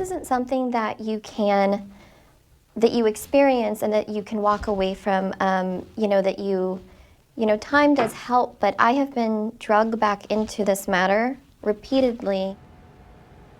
This isn't something that you experience and that you can walk away from, time does help, but I have been drugged back into this matter repeatedly.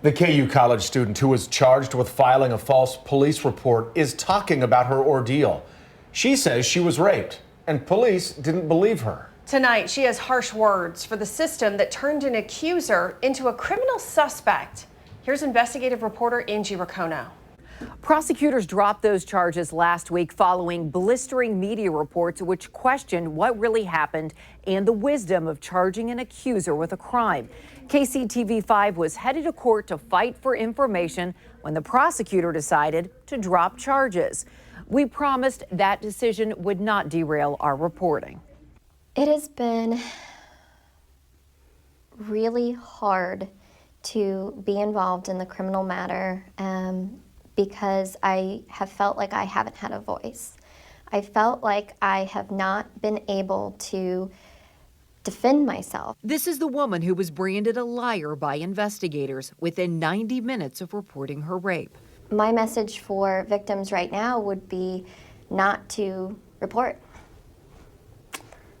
The KU college student who was charged with filing a false police report is talking about her ordeal. She says she was raped, and police didn't believe her. Tonight, she has harsh words for the system that turned an accuser into a criminal suspect. Here's investigative reporter Angie Ricono. Prosecutors dropped those charges last week following blistering media reports which questioned what really happened and the wisdom of charging an accuser with a crime. KCTV5 was headed to court to fight for information when the prosecutor decided to drop charges. We promised that decision would not derail our reporting. It has been really hard to be involved in the criminal matter because I have felt like I haven't had a voice. I felt like I have not been able to defend myself. This is the woman who was branded a liar by investigators within 90 minutes of reporting her rape. My message for victims right now would be not to report.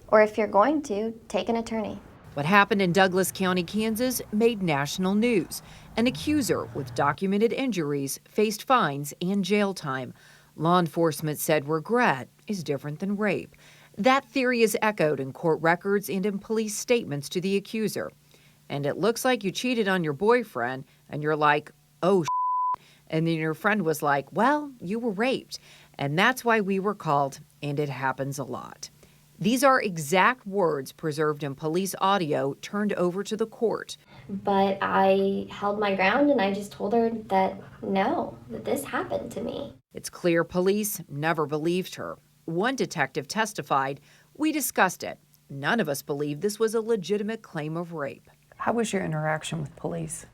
Or if you're going to, take an attorney. What happened in Douglas County, Kansas made national news. An accuser with documented injuries faced fines and jail time. Law enforcement said regret is different than rape. That theory is echoed in court records and in police statements to the accuser. And it looks like you cheated on your boyfriend and you're like, oh, and then your friend was like, well, you were raped. And that's why we were called, and it happens a lot. These are exact words preserved in police audio turned over to the court. But I held my ground and I just told her that no, that this happened to me. It's clear police never believed her. One detective testified, we discussed it. None of us believed this was a legitimate claim of rape. How was your interaction with police?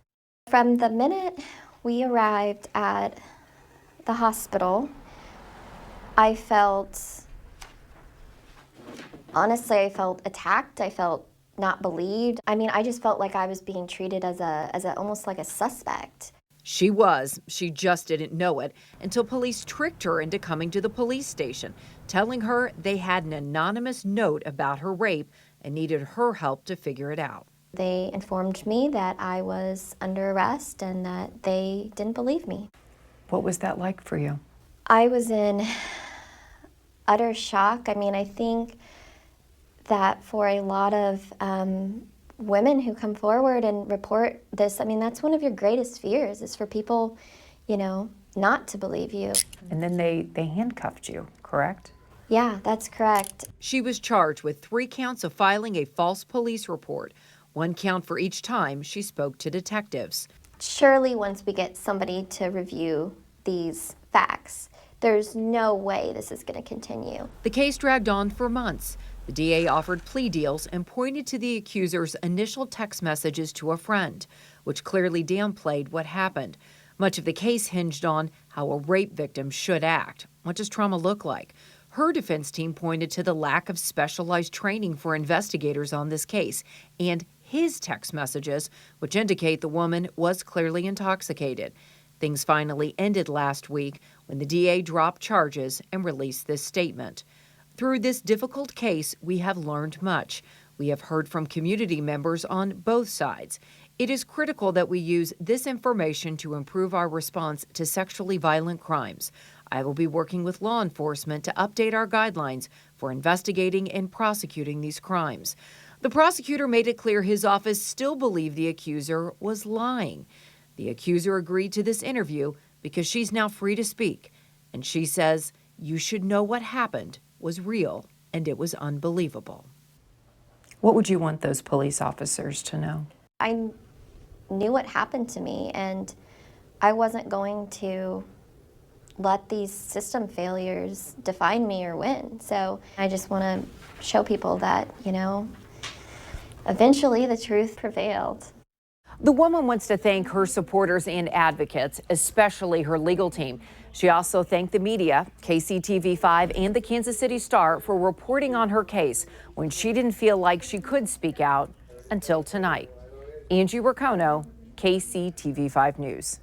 From the minute we arrived at the hospital, I felt attacked. I felt not believed. I mean, I just felt like I was being treated as almost like a suspect. She was. She just didn't know it until police tricked her into coming to the police station, telling her they had an anonymous note about her rape and needed her help to figure it out. They informed me that I was under arrest and that they didn't believe me. What was that like for you? I was in utter shock. I mean, I think that for a lot of women who come forward and report this, I mean, that's one of your greatest fears is for people, not to believe you. And then they handcuffed you, correct? Yeah, that's correct. She was charged with 3 counts of filing a false police report, 1 count for each time she spoke to detectives. Surely once we get somebody to review these facts, there's no way this is going to continue. The case dragged on for months. The DA offered plea deals and pointed to the accuser's initial text messages to a friend, which clearly downplayed what happened. Much of the case hinged on how a rape victim should act. What does trauma look like? Her defense team pointed to the lack of specialized training for investigators on this case and his text messages, which indicate the woman was clearly intoxicated. Things finally ended last week when the DA dropped charges and released this statement. Through this difficult case, we have learned much. We have heard from community members on both sides. It is critical that we use this information to improve our response to sexually violent crimes. I will be working with law enforcement to update our guidelines for investigating and prosecuting these crimes. The prosecutor made it clear his office still believed the accuser was lying. The accuser agreed to this interview because she's now free to speak. And she says, you should know what happened was real and it was unbelievable. What would you want those police officers to know? I knew what happened to me and I wasn't going to let these system failures define me or win. So I just want to show people that, eventually the truth prevailed. The woman wants to thank her supporters and advocates, especially her legal team. She also thanked the media, KCTV5 and the Kansas City Star, for reporting on her case when she didn't feel like she could speak out until tonight. Angie Ricono, KCTV5 News.